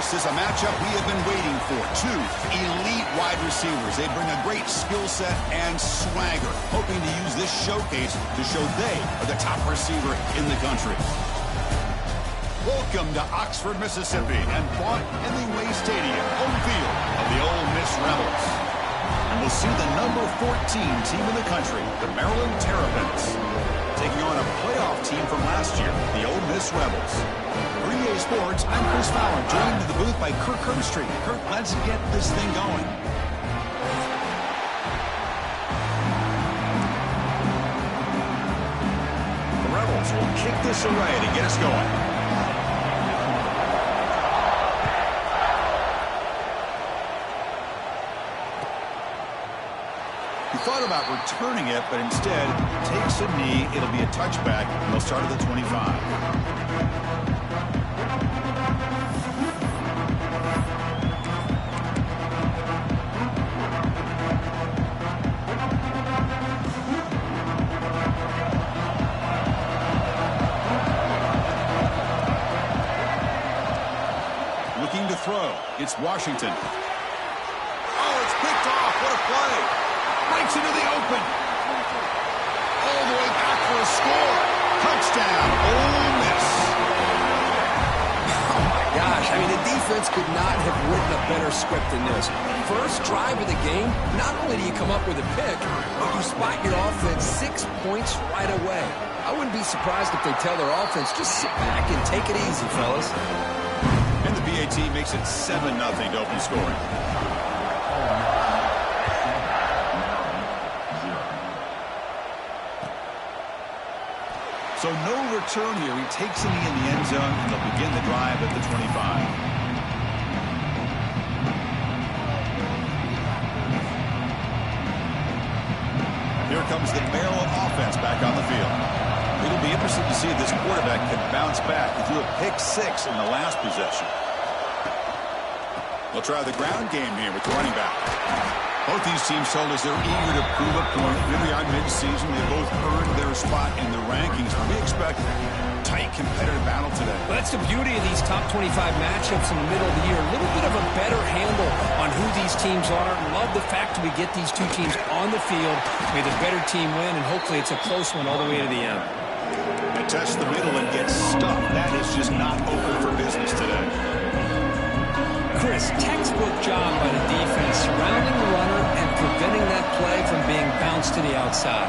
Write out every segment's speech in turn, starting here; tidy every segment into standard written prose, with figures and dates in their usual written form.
This is a matchup we have been waiting for. Two elite wide receivers. They bring a great skill set and swagger, hoping to use this showcase to show they are the top receiver in the country. Welcome to Oxford, Mississippi, and Vaught-Hemingway Stadium, home field of the Ole Miss Rebels. And we'll see the number 14 team in the country, the Maryland Terrapins, taking on a playoff team from last year, the Ole Miss Rebels. For EA Sports, I'm Chris Fowler, joined in the booth by Kirk Herbstreit. Kirk, let's get this thing going. The Rebels will kick this away to get us going. Thought about returning it, but instead takes a knee. It'll be a touchback, and they'll start at the 25. Looking to throw. It's Washington. Oh, it's picked off. What a play. Breaks into the open. All the way back for a score. Touchdown, Ole Miss. Oh, my gosh. I mean, the defense could not have written a better script than this. First drive of the game, not only do you come up with a pick, but you spot your offense 6 points right away. I wouldn't be surprised if they tell their offense, just sit back and take it easy, fellas. And the BAT makes it 7-0 to open scoring. So no return here. He takes a knee in the end zone, and they'll begin the drive at the 25. Here comes the Maryland offense back on the field. It'll be interesting to see if this quarterback can bounce back. He threw a pick-6 in the last possession. They'll try the ground game here with the running back. Both these teams told us they're eager to prove a point. Here we are mid-season. They both earned their spot in the rankings. We expect a tight, competitive battle today. Well, that's the beauty of these top 25 matchups in the middle of the year. A little bit of a better handle on who these teams are. Love the fact that we get these two teams on the field. May the better team win, and hopefully it's a close one all the way to the end. They test the middle and get stuffed. That is just not open for business today. Chris, textbook job by the defense, surrounding the runner and preventing that play from being bounced to the outside.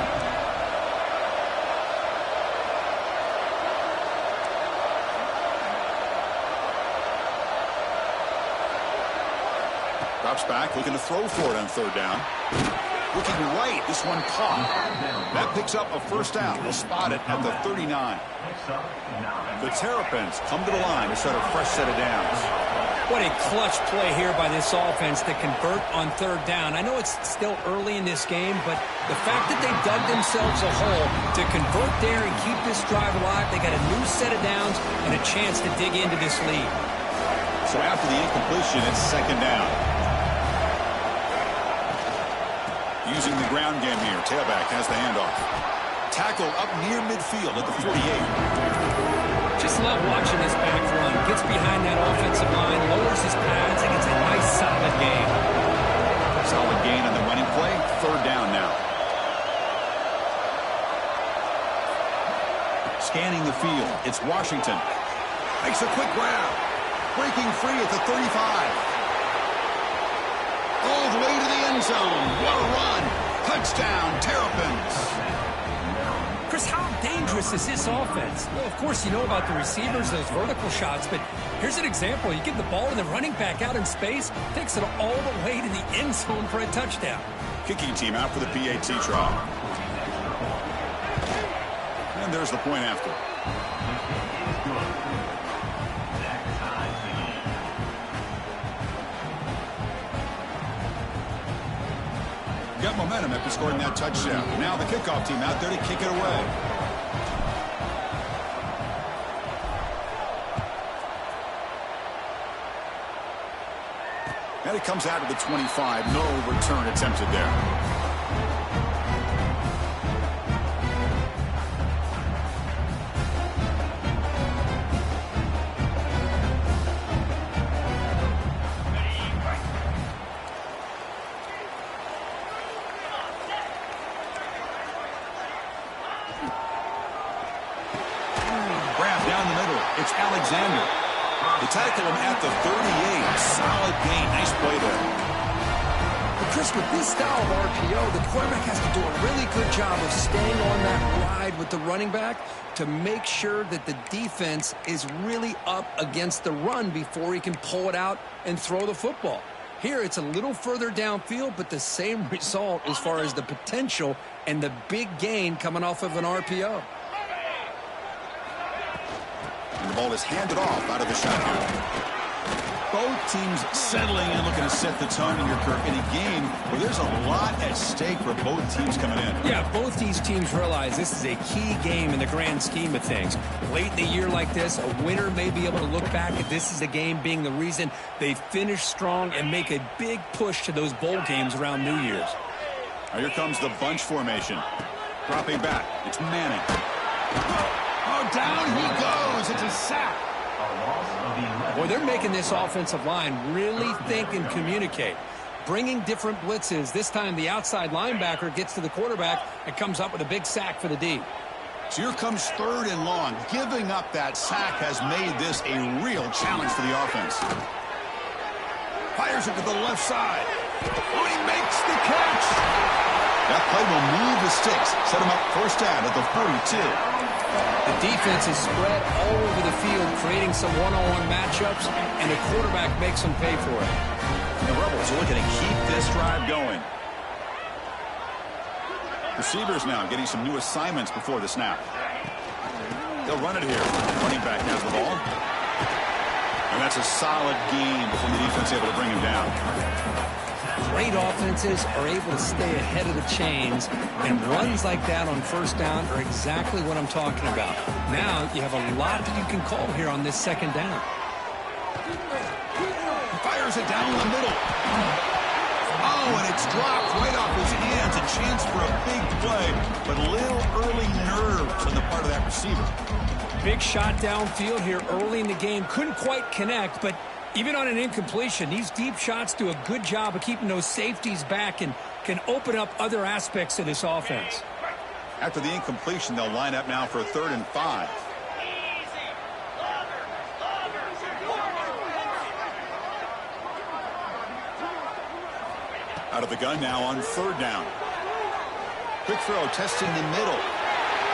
Drops back, looking to throw for it on third down. Looking right, this one caught. That picks up a first down. They'll spot it at the 39. The Terrapins come to the line to start a fresh set of downs. What a clutch play here by this offense to convert on third down. I know it's still early in this game, but the fact that they dug themselves a hole to convert there and keep this drive alive, they got a new set of downs and a chance to dig into this lead. So after the incompletion, it's second down. Using the ground game here, tailback has the handoff. Tackle up near midfield at the 48. Just love watching this back run. Gets behind that offensive line, lowers his pads, and it's a nice, solid gain. Solid gain on the running play. Third down now. Scanning the field. It's Washington. Makes a quick grab. Breaking free at the 35. All the way to the end zone. What a run. Touchdown, Terrapins. Chris, how dangerous is this offense? Well, of course, you know about the receivers, those vertical shots, but here's an example. You give the ball to the running back out in space, takes it all the way to the end zone for a touchdown. Kicking team out for the PAT trial. And there's the point after. Got momentum after scoring that touchdown. Now the kickoff team out there to kick it away. And it comes out of the 25. No return attempted there. It's Alexander. They tackle him at the 38. Solid gain. Nice play there. Chris, with this style of RPO, the quarterback has to do a really good job of staying on that ride with the running back to make sure that the defense is really up against the run before he can pull it out and throw the football. Here, it's a little further downfield, but the same result as far as the potential and the big gain coming off of an RPO. And the ball is handed off out of the shotgun. Both teams settling in, looking to set the tone in a game where there's a lot at stake for both teams coming in. Yeah, both these teams realize this is a key game in the grand scheme of things. Late in the year like this, a winner may be able to look back at this as a game being the reason they finish strong and make a big push to those bowl games around New Year's. Now here comes the bunch formation. Dropping back. It's Manning. Oh, down he goes. It's a sack. Boy, they're making this offensive line really think and communicate. Bringing different blitzes. This time the outside linebacker gets to the quarterback and comes up with a big sack for the D. So here comes 3rd and long. Giving up that sack has made this a real challenge for the offense. Fires it to the left side. Oh, he makes the catch. That play will move the sticks. Set him up first down at the 42. The defense is spread all over the field, creating some one-on-one matchups, and the quarterback makes them pay for it. The Rebels are looking to keep this drive going. Receivers now getting some new assignments before the snap. They'll run it here. Running back has the ball. And that's a solid gain before the defense is able to bring him down. Great offenses are able to stay ahead of the chains, and runs like that on first down are exactly what I'm talking about. Now you have a lot that you can call here on this second down. Fires it down the middle. Oh, and it's dropped right off his hands. A chance for a big play, but a little early nerves on the part of that receiver. Big shot downfield here early in the game. Couldn't quite connect, but even on an incompletion, these deep shots do a good job of keeping those safeties back and can open up other aspects of this offense. After the incompletion, they'll line up now for a 3rd and 5. Out of the gun now on 3rd down. Quick throw, testing the middle.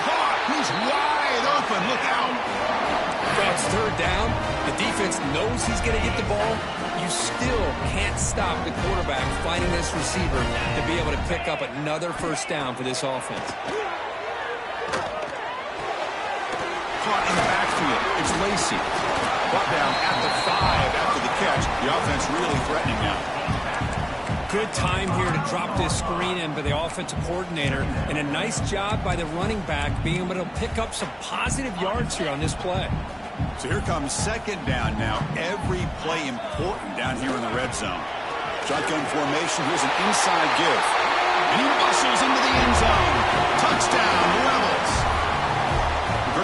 Caught! He's wide open. Look out! It's 3rd down. The defense knows he's going to get the ball. You still can't stop the quarterback finding this receiver to be able to pick up another first down for this offense. Caught in the backfield. It's Lacy. Brought down at the 5 after the catch. The offense really threatening now. Good time here to drop this screen in by the offensive coordinator, and a nice job by the running back being able to pick up some positive yards here on this play. So here comes 2nd down now. Every play important down here in the red zone. Shotgun formation. Here's an inside give. And he muscles into the end zone. Touchdown, Rebels.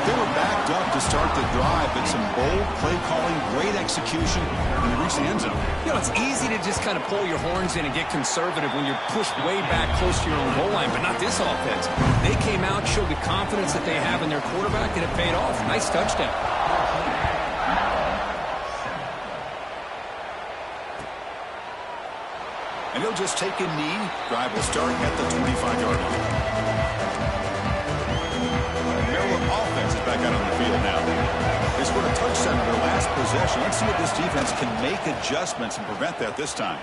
They were backed up to start the drive, but some bold play calling, great execution, and they reached the end zone. You know, it's easy to just kind of pull your horns in and get conservative when you're pushed way back close to your own goal line, but not this offense. They came out, showed the confidence that they have in their quarterback, and it paid off. Nice touchdown. And he'll just take a knee. Drive will start at the 25-yard line. Maryland offense is back out on the field now. They scored a touchdown in their last possession. Let's see if this defense can make adjustments and prevent that this time.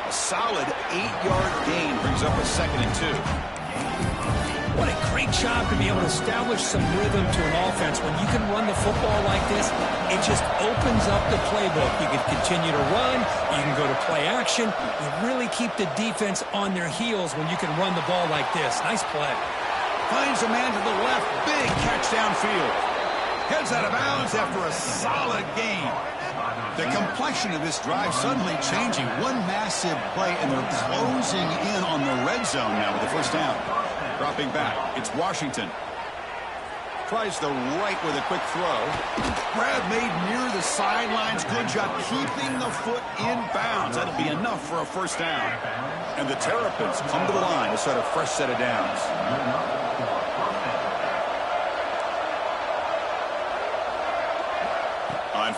A solid 8-yard gain brings up a 2nd and 2. What a great job to be able to establish some rhythm to an offense. When you can run the football like this, it just opens up the playbook. You can continue to run. You can go to play action. You really keep the defense on their heels when you can run the ball like this. Nice play. Finds a man to the left. Big catch downfield. Heads out of bounds after a solid gain. The complexion of this drive suddenly changing. One massive play, and they're closing in on the red zone now with the first down. Dropping back, it's Washington. Tries the right with a quick throw. Grab made near the sidelines. Good job keeping the foot in bounds. That'll be enough for a first down. And the Terrapins come to the line to start a fresh set of downs.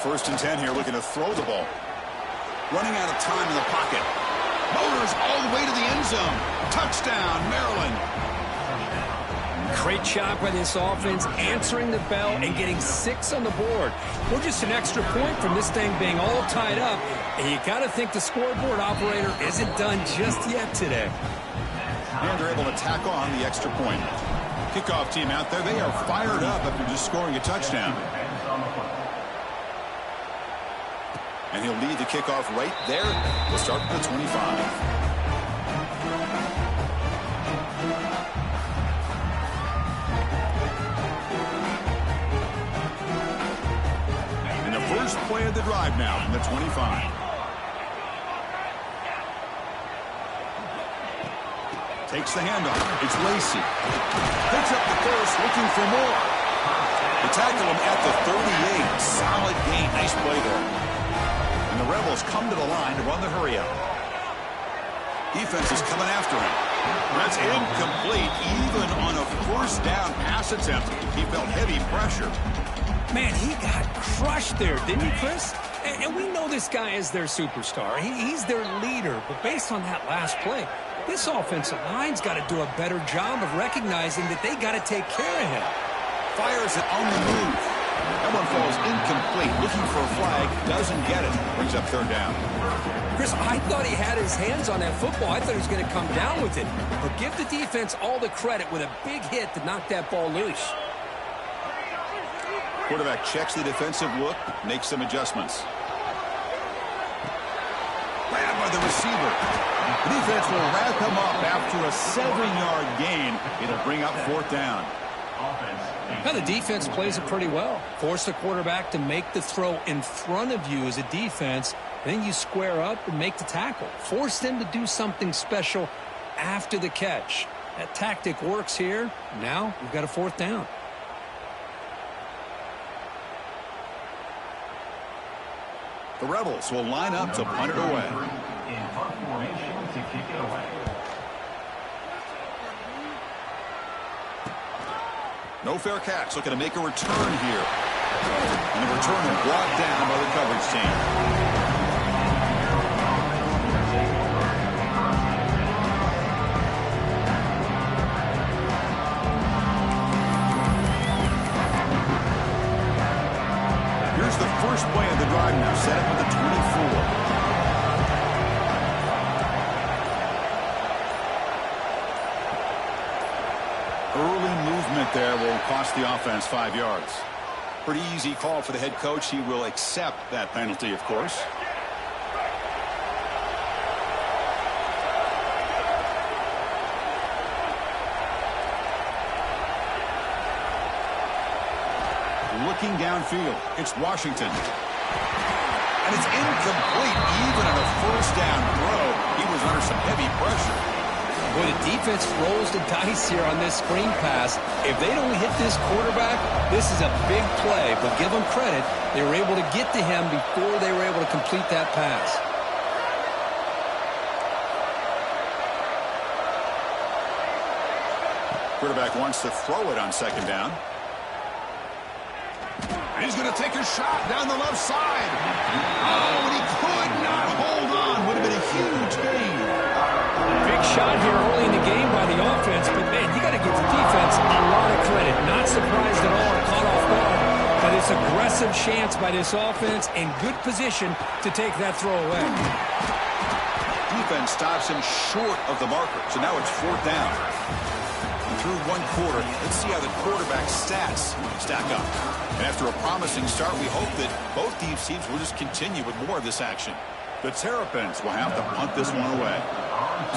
First and 10 here, looking to throw the ball. Running out of time in the pocket. Motors all the way to the end zone. Touchdown, Maryland. Great job by this offense, answering the bell and getting 6 on the board. We're just an extra point from this thing being all tied up, and you got to think the scoreboard operator isn't done just yet today. And they're able to tack on the extra point. Kickoff team out there, they are fired up after just scoring a touchdown. And he'll lead the kickoff right there. We'll start with the 25. First play of the drive now in the 25. Takes the handoff. It's Lacey. Picks up the first, looking for more. They tackle him at the 38. Solid gain. Nice play there. And the Rebels come to the line to run the hurry up. Defense is coming after him. That's incomplete, even on a first down pass attempt. He felt heavy pressure. Man, he got crushed there, didn't he, Chris? And we know this guy is their superstar. He's their leader. But based on that last play, this offensive line's got to do a better job of recognizing that they got to take care of him. Fires it on the move. That one falls incomplete. Looking for a flag. Doesn't get it. Brings up third down. Chris, I thought he had his hands on that football. I thought he was going to come down with it. But give the defense all the credit with a big hit to knock that ball loose. Quarterback checks the defensive look, makes some adjustments. Grabbed by the receiver. The defense will wrap him up after a 7-yard gain. It'll bring up fourth down. Now the defense plays it pretty well. Force the quarterback to make the throw in front of you as a defense. Then you square up and make the tackle. Force them to do something special after the catch. That tactic works here. Now we've got a fourth down. The Rebels will line up to punt it away. In punt formation to kick it away. No fair catch. Looking to make a return here. And the return is brought down by the coverage team. First play of the drive now, set up with the 24. Early movement there will cost the offense 5 yards. Pretty easy call for the head coach. He will accept that penalty, of course. Looking downfield, it's Washington. And it's incomplete, even on a first down throw. He was under some heavy pressure. Boy, the defense rolls the dice here on this screen pass. If they don't hit this quarterback, this is a big play. But give them credit, they were able to get to him before they were able to complete that pass. Quarterback wants to throw it on second down. He's going to take a shot down the left side. Oh, and he could not hold on. Would have been a huge gain. Big shot here early in the game by the offense, but man, you got to give the defense a lot of credit. Not surprised at all, caught off guard, but it's aggressive chance by this offense and good position to take that throw away. Defense stops him short of the marker, so now it's fourth down. And through one quarter, let's see how the quarterback's stats stack up. And after a promising start, we hope that both these teams will just continue with more of this action. The Terrapins will have to punt this one away.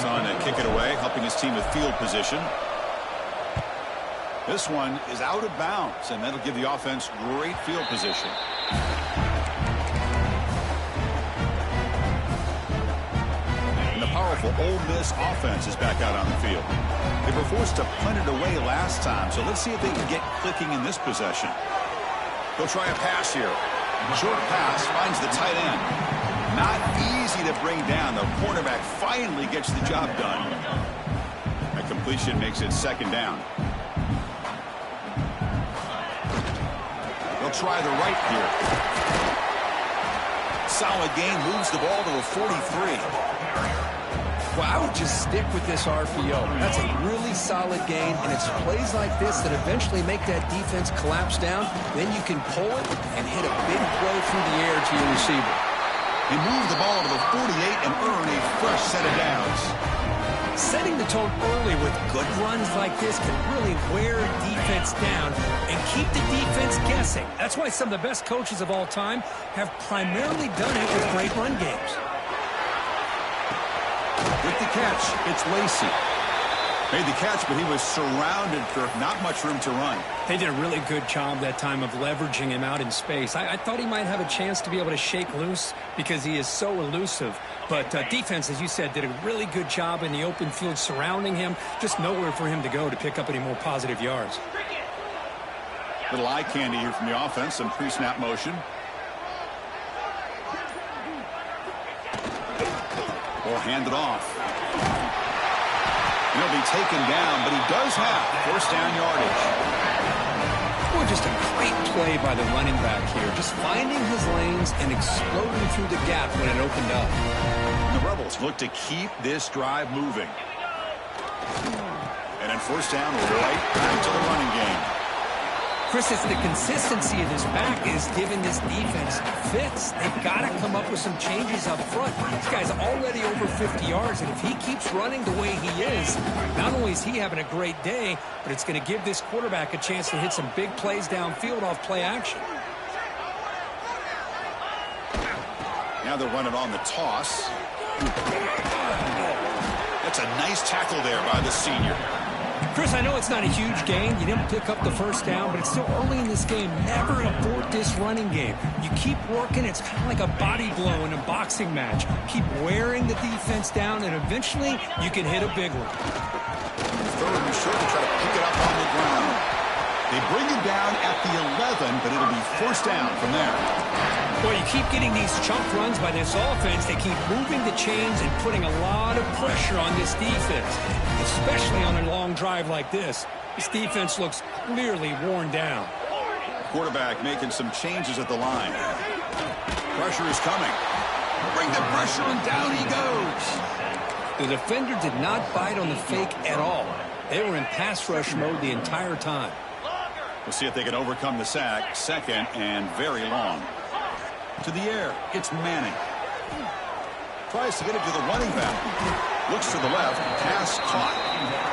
Son to kick it away, helping his team with field position. This one is out of bounds, and that'll give the offense great field position. And the powerful Ole Miss offense is back out on the field. They were forced to punt it away last time, so let's see if they can get clicking in this possession. They'll try a pass here. Short pass finds the tight end. Not easy to bring down. The cornerback finally gets the job done. That completion makes it second down. They'll try the right here. Solid gain, moves the ball to a 43. Well, I would just stick with this RPO. That's a really solid gain, and it's plays like this that eventually make that defense collapse down. Then you can pull it and hit a big play through the air to your receiver. He moved the ball to the 48 and earned a fresh set of downs. Setting the tone early with good runs like this can really wear defense down and keep the defense guessing. That's why some of the best coaches of all time have primarily done it with great run games. With the catch, it's Lacy. Made the catch, but he was surrounded for not much room to run. They did a really good job that time of leveraging him out in space. I thought he might have a chance to be able to shake loose because he is so elusive. But defense, as you said, did a really good job in the open field surrounding him. Just nowhere for him to go to pick up any more positive yards. Little eye candy here from the offense, some pre-snap motion. Or hand it off. And he'll be taken down, but he does have first down yardage. Boy, just a great play by the running back here. Just finding his lanes and exploding through the gap when it opened up. The Rebels look to keep this drive moving. And then first down right back to the running game. Chris, it's the consistency of this back is giving this defense fits. They've got to come up with some changes up front. This guy's already over 50 yards, and if he keeps running the way he is, not only is he having a great day, but it's going to give this quarterback a chance to hit some big plays downfield off play action. Now they're running on the toss. That's a nice tackle there by the senior. Chris, I know it's not a huge gain. You didn't pick up the first down, but it's still early in this game. Never abort this running game. You keep working. It's kind of like a body blow in a boxing match. Keep wearing the defense down, and eventually you can hit a big one. Third and short to try to pick it up on the ground. They bring it down at the 11, but it'll be first down from there. Boy, you keep getting these chunk runs by this offense. They keep moving the chains and putting a lot of pressure on this defense, especially on a long drive like this. This defense looks clearly worn down. Quarterback making some changes at the line. Pressure is coming. Bring the pressure on, down he goes. The defender did not bite on the fake at all. They were in pass rush mode the entire time. We'll see if they can overcome the sack. Second and very long. To the air, it's Manning. Tries to get it to the running back. Looks to the left, pass caught.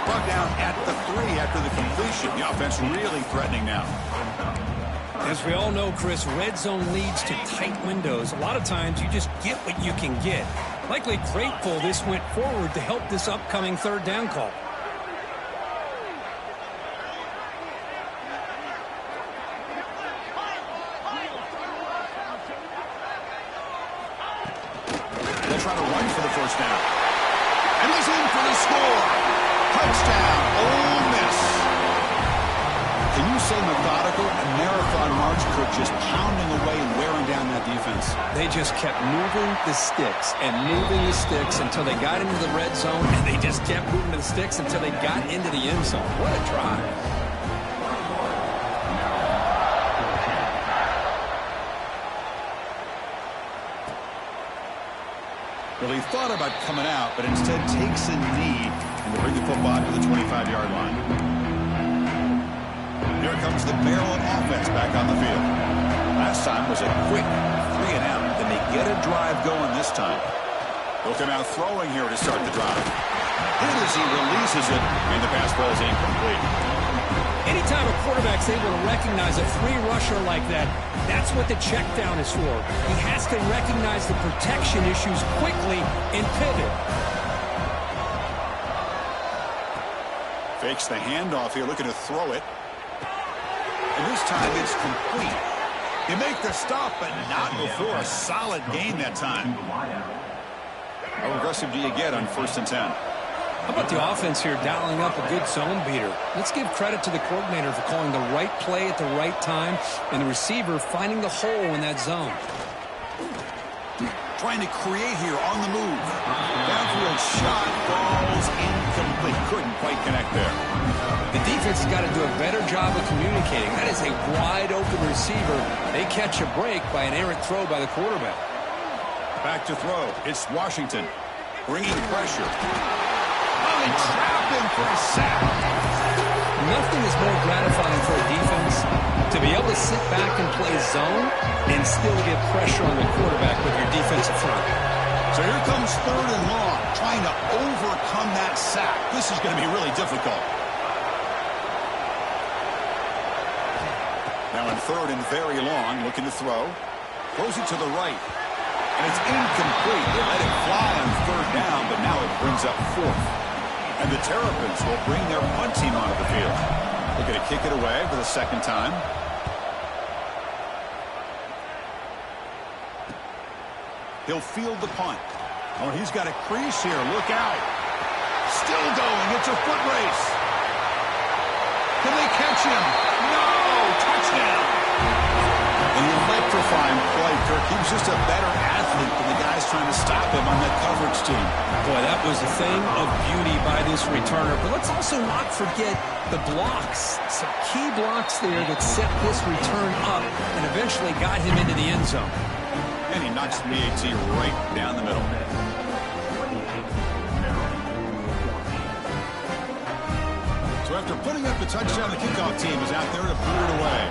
Brought down at the 3 after the completion. The offense really threatening now. As we all know, Chris, red zone leads to tight windows. A lot of times you just get what you can get. Likely grateful this went forward to help this upcoming third down call. They'll try to run for the first down. And he's in for the score. Touchdown, Ole Miss. Can you say methodical? A marathon march, Cook, just pounding away and wearing down that defense. They just kept moving the sticks and moving the sticks until they got into the red zone, and they just kept moving the sticks until they got into the end zone. What a drive. Well, he thought about coming out, but instead takes a knee and will bring the football to the 25-yard line. Here comes the Maryland offense back on the field. Last time was a quick 3 and out. Then they get a drive going this time. They'll come out throwing here to start the drive. Hit as he releases it, and the pass falls incomplete. Anytime a quarterback's able to recognize a free rusher like that, that's what the check down is for. He has to recognize the protection issues quickly and pivot. Fakes the handoff here, looking to throw it. And this time it's complete. You make the stop, but not before a solid gain that time. How aggressive do you get on 1st and 10? How about the offense here dialing up a good zone beater? Let's give credit to the coordinator for calling the right play at the right time and the receiver finding the hole in that zone. Trying to create here on the move. Downfield shot falls incomplete. Couldn't quite connect there. The defense has got to do a better job of communicating. That is a wide open receiver. They catch a break by an errant throw by the quarterback. Back to throw. It's Washington. Bringing pressure. Oh, they trap him for a sack. Nothing is more gratifying for a defense to be able to sit back and play zone and still get pressure on the quarterback with your defensive front. So here comes 3rd and long, trying to overcome that sack. This is going to be really difficult. Now in 3rd and very long, looking to throw. Throws it to the right. And it's incomplete. They let it fly on 3rd down, but now it brings up 4th. And the Terrapins will bring their punt team onto the field. They're going to kick it away for the 2nd time. He'll field the punt. Oh, he's got a crease here. Look out. Still going. It's a foot race. Can they catch him? No! Touchdown! An electrifying play, Kirk. He was just a better athlete than the guys trying to stop him on that coverage team. Boy, that was a thing of beauty by this returner. But let's also not forget the blocks. Some key blocks there that set this return up and eventually got him into the end zone. And he knocks the AT right down the middle. So after putting up the touchdown, the kickoff team is out there to put it away.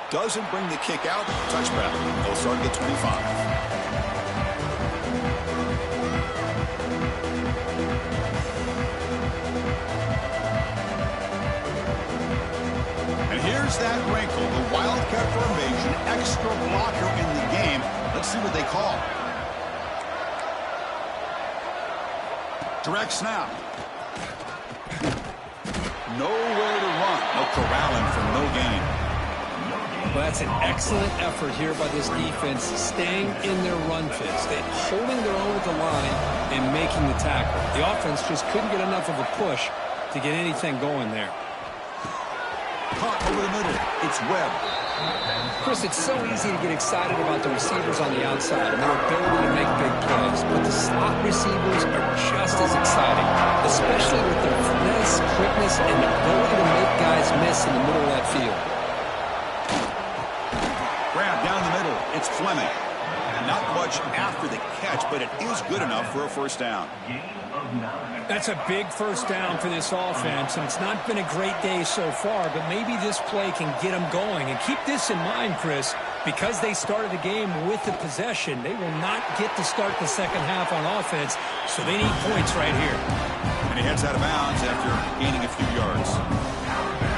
Doesn't bring the kick out. Touchback. They'll start at the 25. Here's that wrinkle, the Wildcat formation, extra blocker in the game. Let's see what they call. Direct snap. Nowhere to run. No corralling for no gain. Well, that's an excellent effort here by this defense, staying in their run fits, holding their own at the line and making the tackle. The offense just couldn't get enough of a push to get anything going there. Caught over the middle. It's Webb. Chris, it's so easy to get excited about the receivers on the outside and their ability to make big plays, but the slot receivers are just as exciting, especially with their finesse, quickness, and the ability to make guys miss in the middle of that field. Grab down the middle. It's Fleming. Not much after the catch, but it is good enough for a 1st down. That's a big 1st down for this offense, and it's not been a great day so far, but maybe this play can get them going. And keep this in mind, Chris, because they started the game with the possession, they will not get to start the second half on offense, so they need points right here. And he heads out of bounds after gaining a few yards.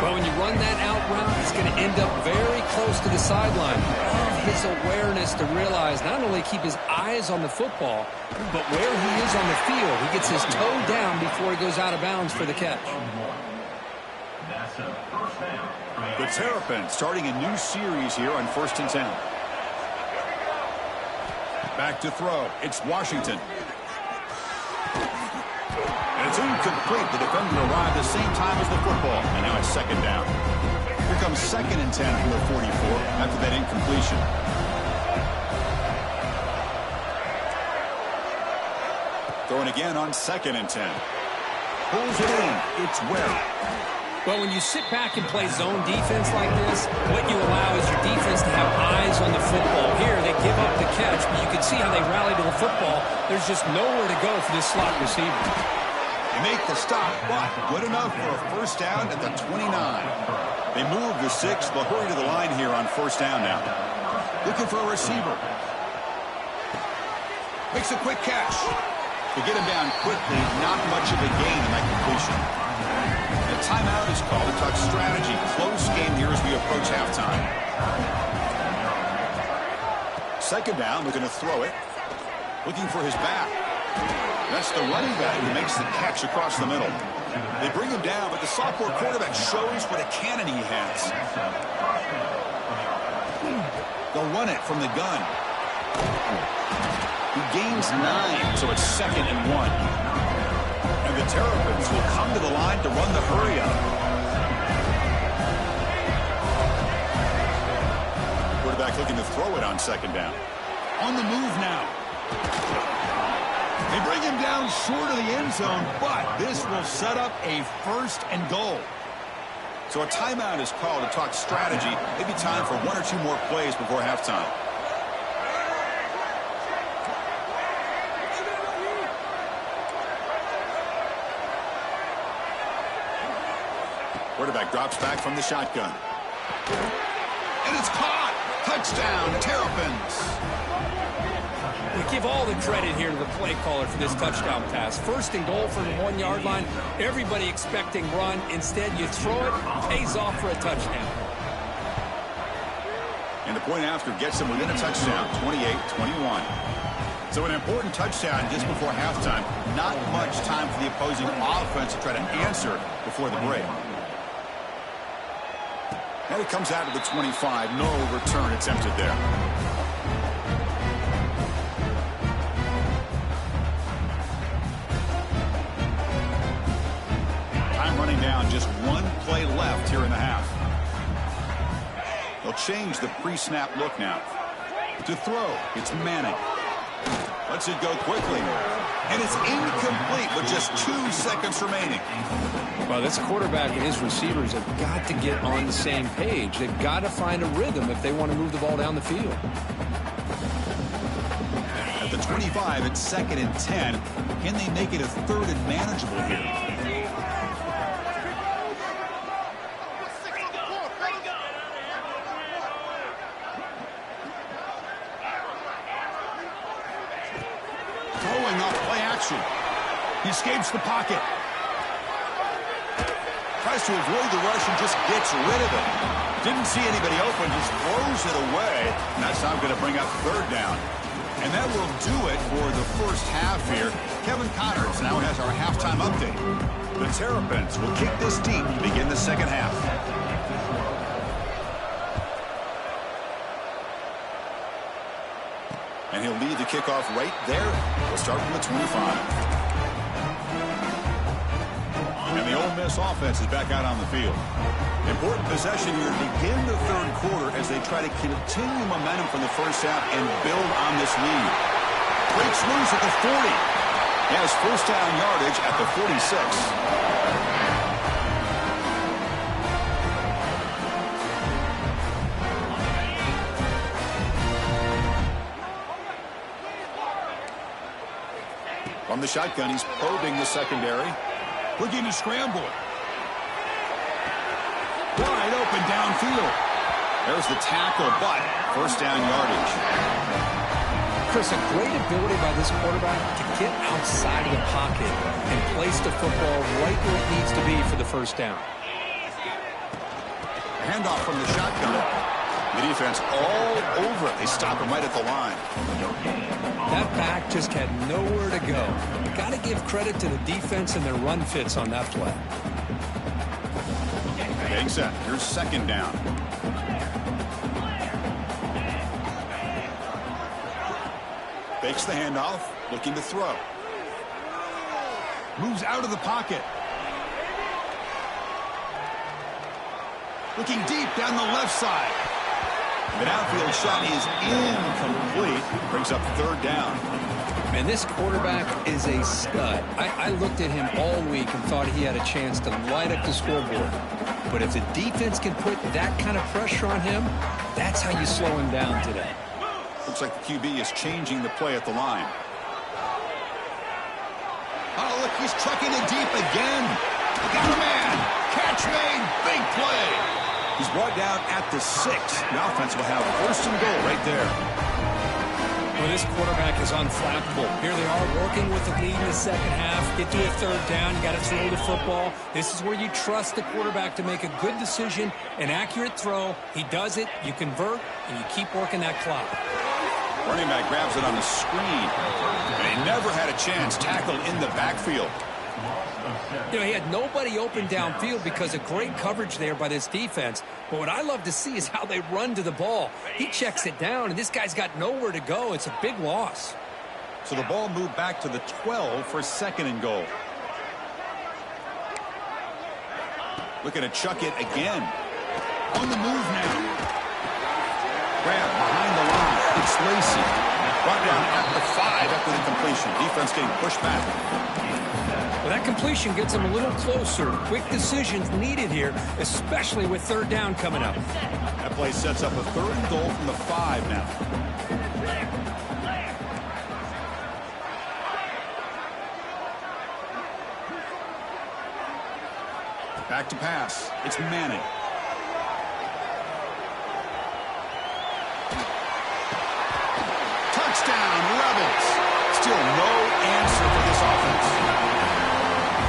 Well, when you run that out route, he's going to end up very close to the sideline. His awareness to realize not only keep his eyes on the football, but where he is on the field. He gets his toe down before he goes out of bounds for the catch. The Terrapins starting a new series here on 1st and 10. Back to throw. It's Washington. And it's incomplete. The defender arrived the same time as the football. And now it's 2nd down. Here comes 2nd and 10 from the 44 after that incompletion. Throwing again on 2nd and 10. Pulls it in. It's Webb. Well, when you sit back and play zone defense like this, what you allow is your defense to have eyes on the football. Here, they give up the catch, but you can see how they rally to the football. There's just nowhere to go for this slot receiver. They make the stop, but good enough for a 1st down at the 29. They move the 6. They'll hurry to the line here on 1st down now. Looking for a receiver. Makes a quick catch. They get him down quickly. Not much of a gain in that completion. The timeout is called to talk strategy. Close game here as we approach halftime. 2nd down. They're going to throw it. Looking for his back. That's the running back who makes the catch across the middle. They bring him down, but the sophomore quarterback shows what a cannon he has. They'll run it from the gun. He gains 9, so it's 2nd and 1. And the Terrapins will come to the line to run the hurry-up. Quarterback looking to throw it on 2nd down. On the move now. They bring him down short of the end zone, but this will set up a 1st and goal. So a timeout is called to talk strategy. Maybe time for 1 or 2 more plays before halftime. Quarterback drops back from the shotgun. And it's caught. Touchdown, Terrapins. We give all the credit here to the play caller for this touchdown pass. First and goal from the 1-yard line. Everybody expecting run. Instead, you throw it, pays off for a touchdown. And the point after gets them within a touchdown, 28-21. So an important touchdown just before halftime. Not much time for the opposing offense to try to answer before the break. And it comes out to the 25. No return attempted there. Time running down. Just 1 play left here in the half. They'll change the pre-snap look now. To throw, it's Manning. Lets it go quickly. And it's incomplete with just 2 seconds remaining. Well, this quarterback and his receivers have got to get on the same page. They've got to find a rhythm if they want to move the ball down the field. At the 25, it's 2nd and 10. Can they make it a 3rd and manageable here? Throwing off play action. He escapes the pocket. Tries to avoid the rush and just gets rid of it. Didn't see anybody open, just throws it away. And that's now going to bring up 3rd down. And that will do it for the first half here. Kevin Connors now has our halftime update. The Terrapins will kick this deep to begin the second half. And he'll lead the kickoff right there. We'll start from the 25. And the Ole Miss offense is back out on the field. Important possession here to begin the 3rd quarter as they try to continue momentum from the first half and build on this lead. Breaks loose at the 40. Has first down yardage at the 46. From the shotgun, he's probing the secondary. Looking to scramble it. Wide open downfield. There's the tackle, but first down yardage. Chris, a great ability by this quarterback to get outside of the pocket and place the football right where it needs to be for the first down. Handoff from the shotgun. The defense all over it. They stop him right at the line. That back just had nowhere to go. Got to give credit to the defense and their run fits on that play. Getting set. Here's 2nd down. Fakes the handoff. Looking to throw. Moves out of the pocket. Looking deep down the left side. The downfield shot is incomplete. Brings up 3rd down. Man, this quarterback is a stud. I looked at him all week and thought he had a chance to light up the scoreboard. But if the defense can put that kind of pressure on him, that's how you slow him down today. Looks like the QB is changing the play at the line. Oh, look, he's trucking it deep again. Got a man. Catch made. Big play. He's brought down at the 6. The offense will have 1st and goal right there. Well, this quarterback is unflappable. Here they are working with the lead in the second half. Get to a 3rd down. You got to throw the football. This is where you trust the quarterback to make a good decision, an accurate throw. He does it. You convert, and you keep working that clock. Running back grabs it on the screen. And he never had a chance. Tackled in the backfield. You know, he had nobody open downfield because of great coverage there by this defense. But what I love to see is how they run to the ball. He checks it down, and this guy's got nowhere to go. It's a big loss. So the ball moved back to the 12 for 2nd and goal. Looking to chuck it again. On the move now. Grab behind the line. It's Lacy. Brought down at the 5 after the completion. Defense getting pushed back. Well, that completion gets them a little closer. Quick decisions needed here, especially with third down coming up. That play sets up a 3rd and goal from the 5 now. Back to pass. It's Manning. Touchdown, Rebels. Still no answer for this offense.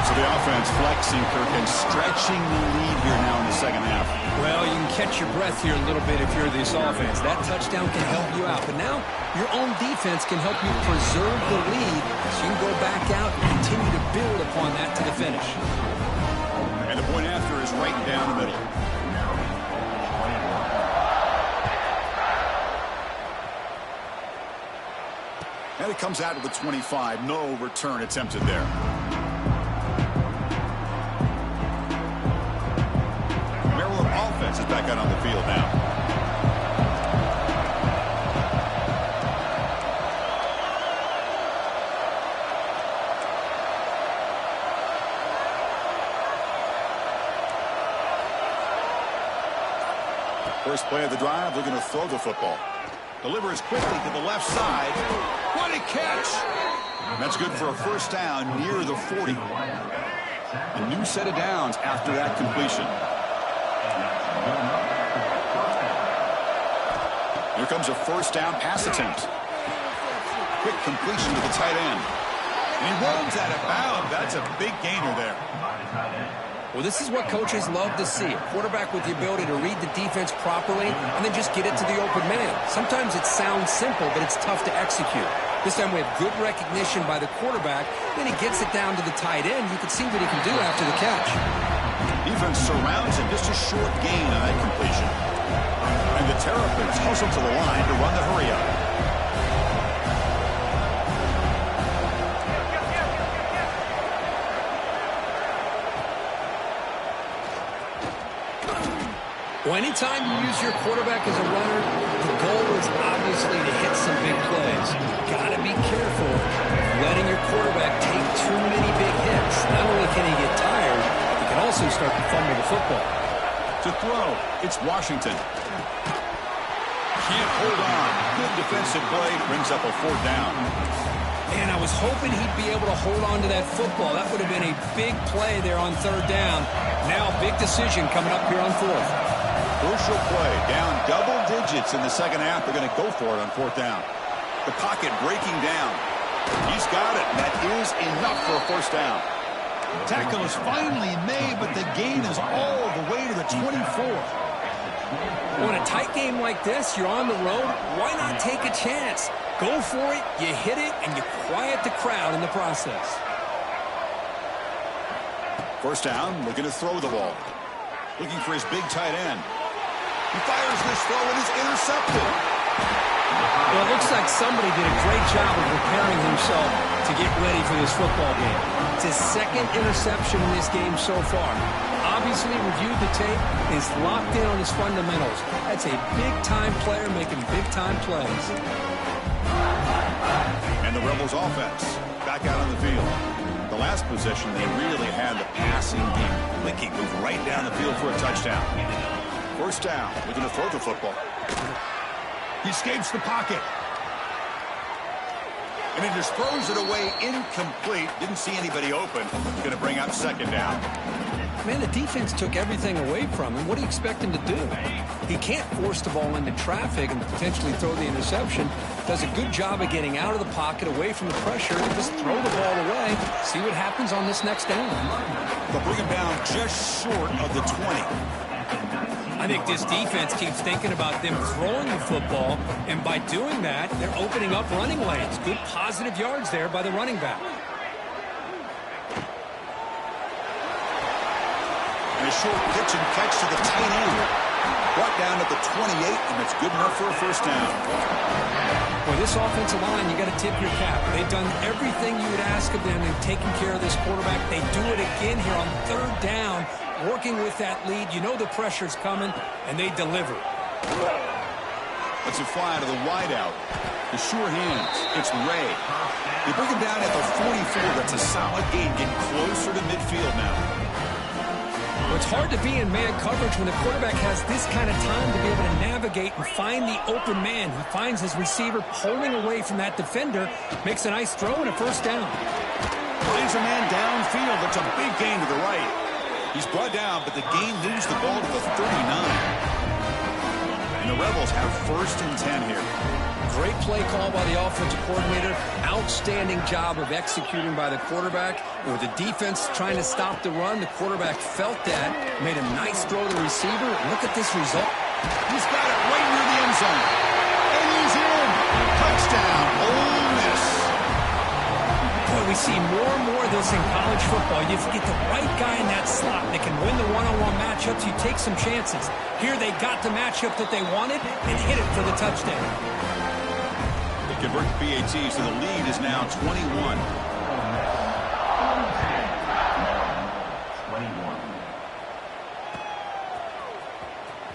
So the offense flexing, Kirk, and stretching the lead here now in the second half. Well, you can catch your breath here a little bit if you're this offense. That touchdown can help you out. But now your own defense can help you preserve the lead so you can go back out and continue to build upon that to the finish. And the point after is right down the middle. And it comes out to the 25. No return attempted there. Maryland offense is back out on the field now. First play of the drive, they're going to throw the football. Delivers quickly to the left side. What a catch! That's good for a first down near the 40. A new set of downs after that completion. Here comes a first down pass attempt. Quick completion to the tight end. And he runs out of bounds. That's a big gainer there. Well, this is what coaches love to see. A quarterback with the ability to read the defense properly and then just get it to the open man. Sometimes it sounds simple, but it's tough to execute. This time we have good recognition by the quarterback. Then he gets it down to the tight end. You can see what he can do after the catch. Defense surrounds him. Just a short gain on that completion. And the Terrapins hustle to the line to run the hurry-up. Well, anytime you use your quarterback as a runner, the goal is obviously to hit some big plays. Got to be careful letting your quarterback take too many big hits. Not only can he get tired, he can also start to fumble the football. To throw, it's Washington. Can't hold on. Good defensive play. Brings up a 4th down. And I was hoping he'd be able to hold on to that football. That would have been a big play there on 3rd down. Now, big decision coming up here on 4th. Crucial play. Down double digits in the second half. They're going to go for it on 4th down. The pocket breaking down. He's got it. That is enough for a first down. Tackle is finally made, but the gain is all the way to the 24. Well, in a tight game like this, you're on the road. Why not take a chance? Go for it, you hit it, and you quiet the crowd in the process. First down, looking to throw the ball. Looking for his big tight end. He fires this throw and is intercepted. Well, it looks like somebody did a great job of preparing himself to get ready for this football game. It's his 2nd interception in this game so far. Obviously reviewed the tape, is locked in on his fundamentals. That's a big-time player making big-time plays. And the Rebels offense back out on the field. The last possession, they really had the passing game clicking, moved right down the field for a touchdown. First down, looking to throw the football. He escapes the pocket. And he just throws it away incomplete. Didn't see anybody open. Going to bring up 2nd down. Man, the defense took everything away from him. What do you expect him to do? He can't force the ball into traffic and potentially throw the interception. Does a good job of getting out of the pocket, away from the pressure, and just throw the ball away. See what happens on this next down. They'll bring him down just short of the 20. I think this defense keeps thinking about them throwing the football, and by doing that, they're opening up running lanes. Good positive yards there by the running back. And a short pitch and catch to the tight end. Brought down at the 28, and it's good enough for a first down. Well, this offensive line, you got to tip your cap. They've done everything you would ask of them in taking care of this quarterback. They do it again here on 3rd down, working with that lead. You know the pressure's coming, and they deliver. Let's it fly to the wideout. The sure hands. It's Ray. They bring him down at the 44. That's a solid gain, getting closer to midfield now. Well, it's hard to be in man coverage when the quarterback has this kind of time to be able to navigate and find the open man. He finds his receiver pulling away from that defender, makes a nice throw and a first down. Finds a man downfield. That's a big gain to the right. He's brought down, but the gain moves the ball to the 39. And the Rebels have 1st and 10 here. Great play call by the offensive coordinator. Outstanding job of executing by the quarterback. And with the defense trying to stop the run, the quarterback felt that, made a nice throw to the receiver. Look at this result. He's got it right near the end zone. And he's in. Touchdown, Ole Miss. Boy, we see more and more of this in college football. You get the right guy in that slot that can win the one-on-one matchups. You take some chances. Here they got the matchup that they wanted and hit it for the touchdown. They convert the PAT, so the lead is now 21. 21.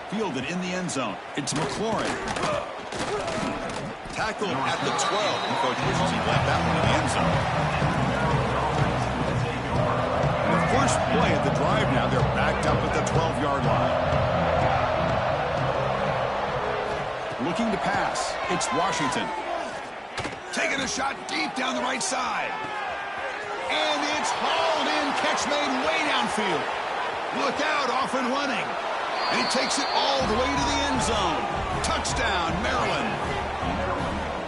Fielded in the end zone. It's McLaurin. Tackled at the 12. And Coach wishes he left that one in the end zone. And the first play of the drive now, they're backed up at the 12-yard line. Looking to pass. It's Washington. Taking a shot deep down the right side. And it's hauled in. Catch made way downfield. Look out, off and running. And he takes it all the way to the end zone. Touchdown, Maryland.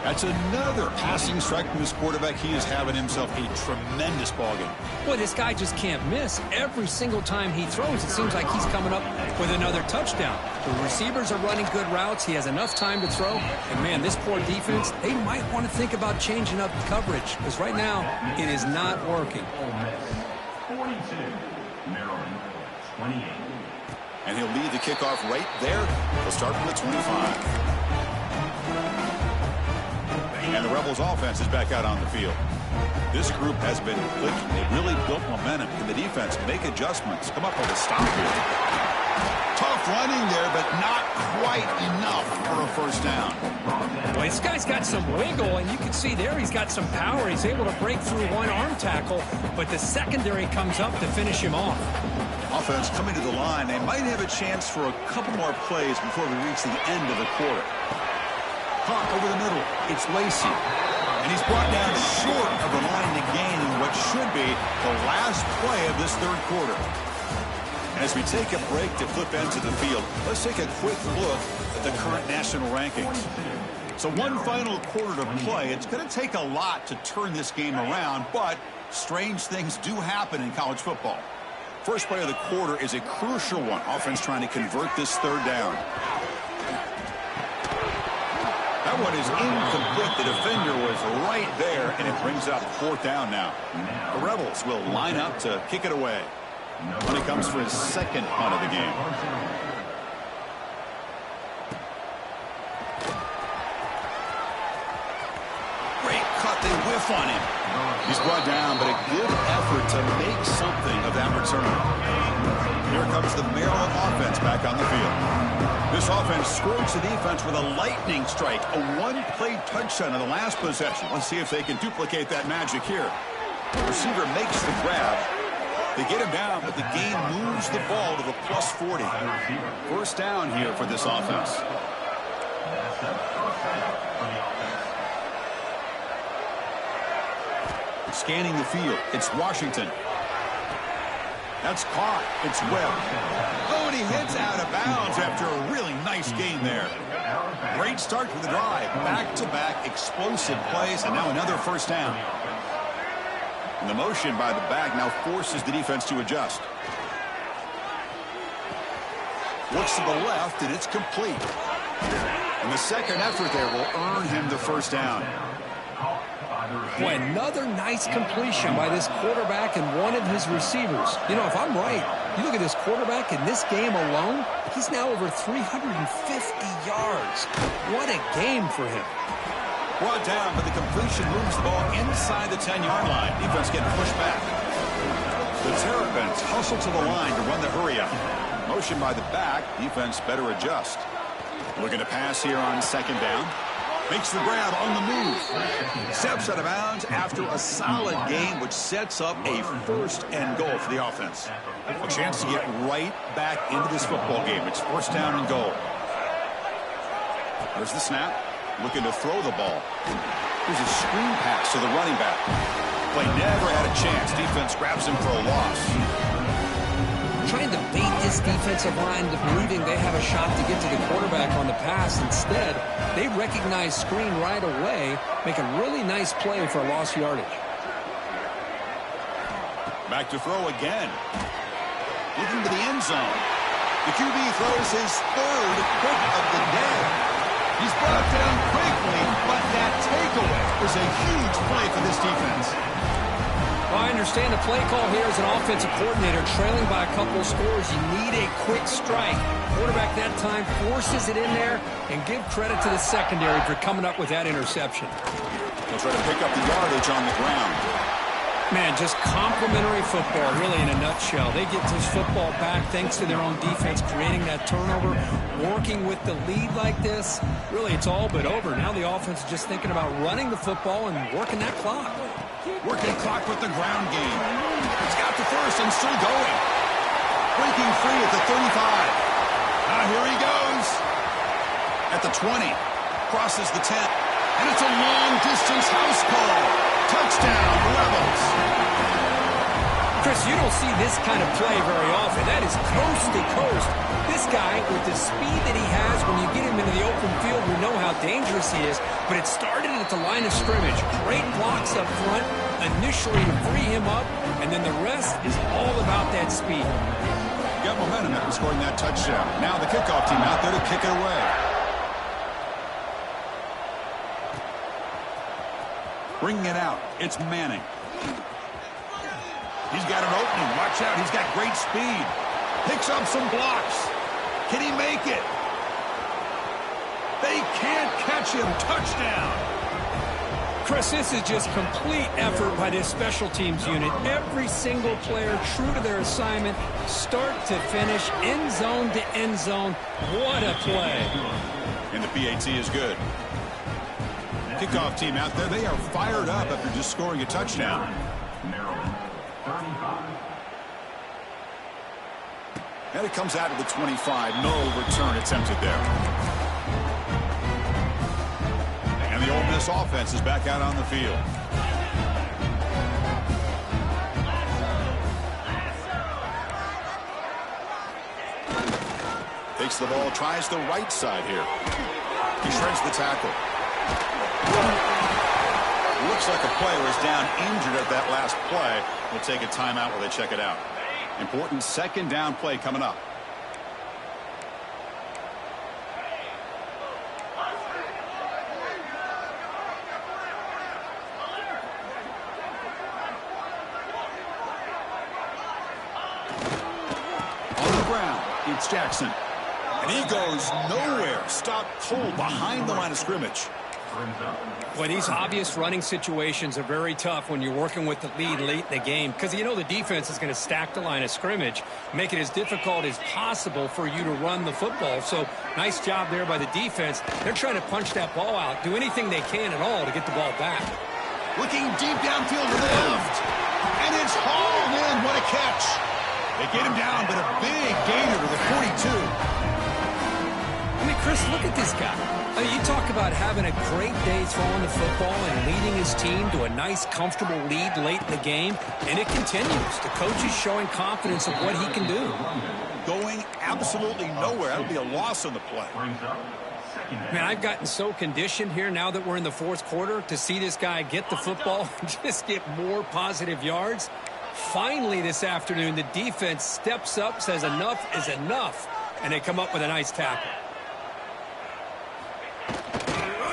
That's another passing strike from this quarterback. He is having himself a tremendous ballgame. Boy, this guy just can't miss. Every single time he throws, it seems like he's coming up with another touchdown. The receivers are running good routes. He has enough time to throw. And, man, this poor defense, they might want to think about changing up coverage because right now it is not working. 42. Maryland 28. And he'll lead the kickoff right there. He'll start from the 25. And the Rebels offense is back out on the field. This group has been clicking. They've really built momentum. Can the defense make adjustments? Come up with a stop here. Tough running there, but not quite enough for a first down. Well, this guy's got some wiggle, and you can see there he's got some power. He's able to break through one arm tackle, but the secondary comes up to finish him off. Offense coming to the line. They might have a chance for a couple more plays before we reach the end of the quarter. Caught over the middle. It's Lacey. And he's brought down short of the line to gain in what should be the last play of this third quarter. And as we take a break to flip ends of the field, let's take a quick look at the current national rankings. So one final quarter to play. It's going to take a lot to turn this game around, but strange things do happen in college football. First play of the quarter is a crucial one. Offense trying to convert this third down. That one is incomplete. The defender was right there, and it brings up 4th down now. The Rebels will line up to kick it away when it comes for his second punt of the game. Great cut. They whiff on him. He's brought down, but a good effort to make something of that return. Here comes the Maryland offense back on the field. This offense scorched the defense with a lightning strike, a one-play touchdown in the last possession. Let's see if they can duplicate that magic here. The receiver makes the grab. They get him down, but the gain moves the ball to the plus 40. First down here for this offense. Scanning the field, it's Washington. That's caught. It's Webb. Oh, and he heads out of bounds after a really nice gain there. Great start to the drive. Back-to-back explosive plays, and now another first down. And the motion by the back now forces the defense to adjust. Looks to the left, and it's complete. And the second effort there will earn him the first down. Boy, another nice completion by this quarterback and one of his receivers. You know, if I'm right, you look at this quarterback in this game alone, he's now over 350 yards. What a game for him. Brought down, but the completion moves the ball inside the 10-yard line. Defense getting pushed back. The Terrapins hustle to the line to run the hurry-up. Motion by the back. Defense better adjust. Looking to pass here on second down. Makes the grab on the move. Steps out of bounds after a solid gain, which sets up a 1st and goal for the offense. A chance to get right back into this football game. It's 1st down and goal. There's the snap. Looking to throw the ball. Here's a screen pass to the running back. Play never had a chance. Defense grabs him for a loss. Trying to bait this defensive line of moving. They have a shot to get to the quarterback on the pass. Instead, they recognize screen right away, make a really nice play for a lost yardage. Back to throw again. Looking to the end zone. The QB throws his 3rd pick of the day. He's brought down quickly, but that takeaway was a huge play for this defense. Well, I understand the play call here as an offensive coordinator, trailing by a couple of scores. You need a quick strike. Quarterback that time forces it in there, and give credit to the secondary for coming up with that interception. They'll try to pick up the yardage on the ground. Man, just complimentary football, really, in a nutshell. They get this football back thanks to their own defense, creating that turnover, working with the lead like this. Really, it's all but over. Now the offense is just thinking about running the football and working that clock. Working clock with the ground game. He's got the 1st and still going. Breaking free at the 35. Now here he goes. At the 20. Crosses the 10. And it's a long-distance house call. Touchdown, Rebels. Chris, you don't see this kind of play very often. That is coast to coast. This guy, with the speed that he has, when you get him into the open field, we know how dangerous he is. But it started at the line of scrimmage. Great blocks up front, initially to free him up, and then the rest is all about that speed. Got momentum after scoring that touchdown. Now the kickoff team out there to kick it away. Bringing it out, it's Manning. He's got an opening. Watch out, he's got great speed. Picks up some blocks. Can he make it? They can't catch him. Touchdown. Chris, this is just complete effort by this special teams unit. Every single player true to their assignment, start to finish, end zone to end zone. What a play. And the PAT is good. Kickoff team out there, they are fired up after just scoring a touchdown. Maryland, 35. And it comes out of the 25. No return attempted there. And the Ole Miss offense is back out on the field. Takes the ball, tries the right side here. He shreds the tackle. Looks like a player is down injured at that last play. We'll take a timeout while they check it out. Important 2nd down play coming up. On the ground, it's Jackson. And he goes nowhere. Stopped cold behind the line of scrimmage. Well, these obvious running situations are very tough when you're working with the lead late in the game, because you know the defense is going to stack the line of scrimmage, make it as difficult as possible for you to run the football. So nice job there by the defense. They're trying to punch that ball out, do anything they can at all to get the ball back. Looking deep downfield to the left. And it's hauled in. What a catch. They get him down, but a big gainer to the 42. I mean, Chris, look at this guy. I mean, you talk about having a great day throwing the football and leading his team to a nice, comfortable lead late in the game, and it continues. The coach is showing confidence of what he can do. Going absolutely nowhere. That would be a loss on the play. Man, I've gotten so conditioned here now that we're in the 4th quarter to see this guy get the football and just get more positive yards. Finally this afternoon, the defense steps up, says enough is enough, and they come up with a nice tackle.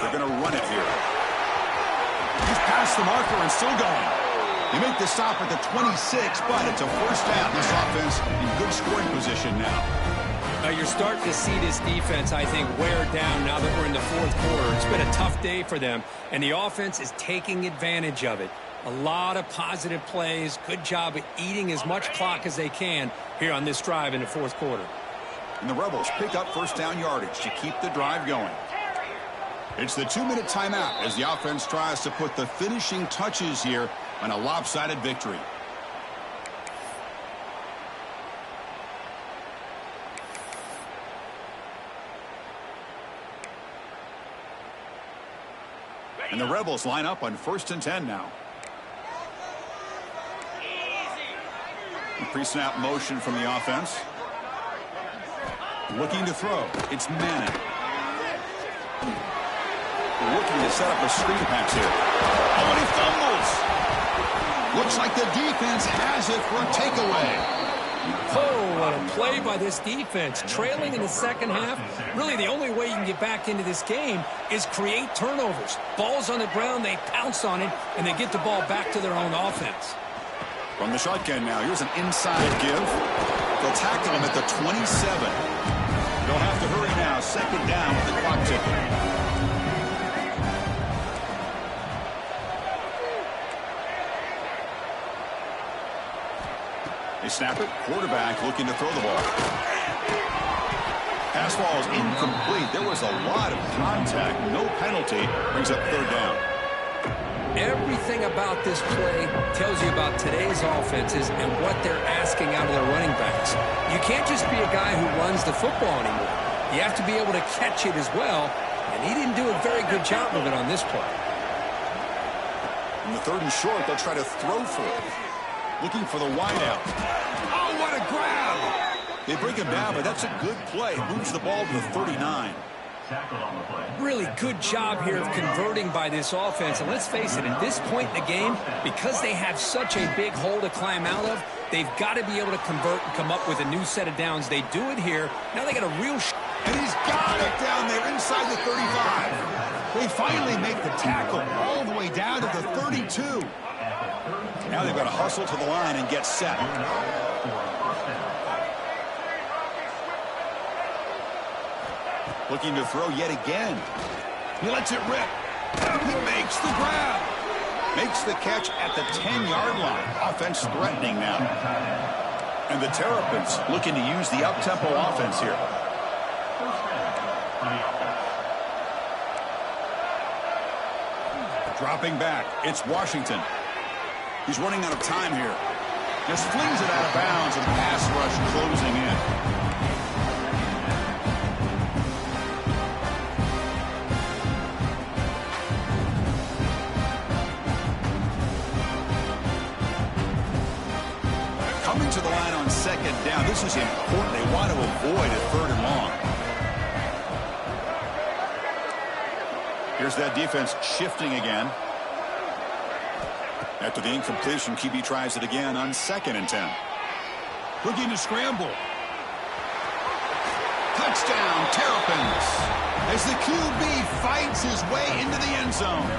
They're going to run it here. He's past the marker and still going. They make the stop at the 26, but it's a 1st down. This offense in good scoring position now. You're starting to see this defense, I think, wear down now that we're in the 4th quarter. It's been a tough day for them, and the offense is taking advantage of it. A lot of positive plays. Good job of eating as much clock as they can here on this drive in the 4th quarter. And the Rebels pick up 1st down yardage to keep the drive going. It's the 2-minute timeout as the offense tries to put the finishing touches here on a lopsided victory. And the Rebels line up on 1st and 10 now. Pre-snap motion from the offense. Looking to throw. It's Manning. Looking to set up a screen pass here. Oh, and he fumbles. Looks like the defense has it for a takeaway. Oh, what a play by this defense. Trailing in the second half, really the only way you can get back into this game is create turnovers. Ball's on the ground, they pounce on it, and they get the ball back to their own offense. From the shotgun now, here's an inside give. They'll tackle him at the 27. They'll have to hurry now, 2nd down with the clock ticking. They snap it. Quarterback looking to throw the ball. Pass ball is incomplete. There was a lot of contact. No penalty. Brings up 3rd down. Everything about this play tells you about today's offenses and what they're asking out of their running backs. You can't just be a guy who runs the football anymore. You have to be able to catch it as well, and he didn't do a very good job of it on this play. In the 3rd and short, they'll try to throw for it. Looking for the wideout. Oh, what a grab! They bring him down, but that's a good play. Moves the ball to the 39. Really good job here of converting by this offense. And let's face it, at this point in the game, because they have such a big hole to climb out of, they've got to be able to convert and come up with a new set of downs. They do it here. Now they got a real and he's got it down there inside the 35. They finally make the tackle all the way down to the 32. Now they've got to hustle to the line and get set. Looking to throw yet again. He lets it rip. He makes the grab. Makes the catch at the 10-yard line. Offense threatening now. And the Terrapins looking to use the up-tempo offense here. Dropping back. It's Washington. He's running out of time here. Just flings it out of bounds and pass rush closing in. Coming to the line on 2nd down. This is important. They want to avoid a 3rd and long. Here's that defense shifting again. After the incompletion, QB tries it again on 2nd and 10. Looking to scramble. Touchdown, Terrapins, as the QB fights his way into the end zone.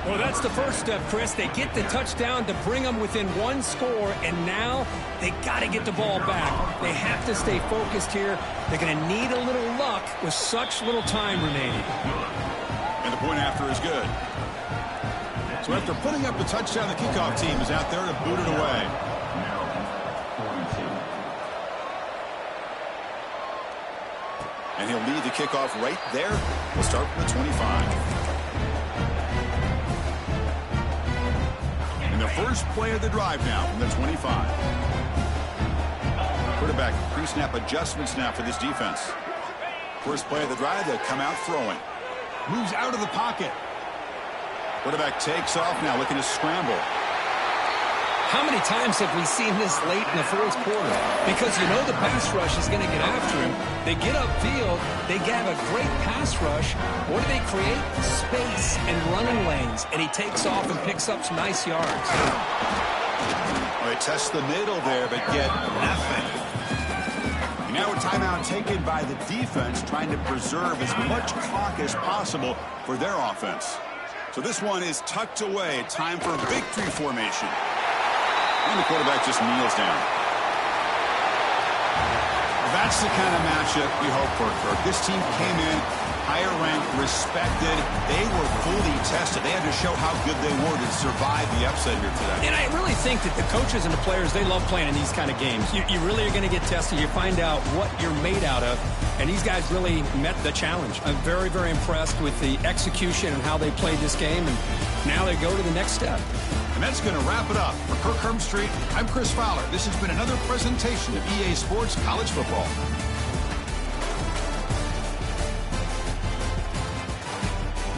Well, that's the first step, Chris. They get the touchdown to bring them within 1 score, and now they got to get the ball back. They have to stay focused here. They're going to need a little luck with such little time remaining. And the point after is good. So after putting up the touchdown, the kickoff team is out there to boot it away. And he'll lead the kickoff right there. We'll start from the 25. And the first play of the drive now from the 25. Quarterback pre-snap adjustments now for this defense. First play of the drive, they'll come out throwing. Moves out of the pocket. Quarterback takes off now, looking to scramble. How many times have we seen this late in the 4th quarter? Because you know the pass rush is going to get after him. They get upfield. They have a great pass rush. What do they create? Space and running lanes. And he takes off and picks up some nice yards. Well, they test the middle there, but get nothing. And now a timeout taken by the defense, trying to preserve as much clock as possible for their offense. So this one is tucked away. Time for victory formation. And the quarterback just kneels down. That's the kind of matchup you hope for, Kirk. This team came in higher ranked, respected. They were fully tested. They had to show how good they were to survive the upset here today. And I really think that the coaches and the players, they love playing in these kind of games. You really are going to get tested. You find out what you're made out of. And these guys really met the challenge. I'm very, very impressed with the execution and how they played this game. And now they go to the next step. And that's going to wrap it up. For Kirk Herbstreit, I'm Chris Fowler. This has been another presentation of EA Sports College Football.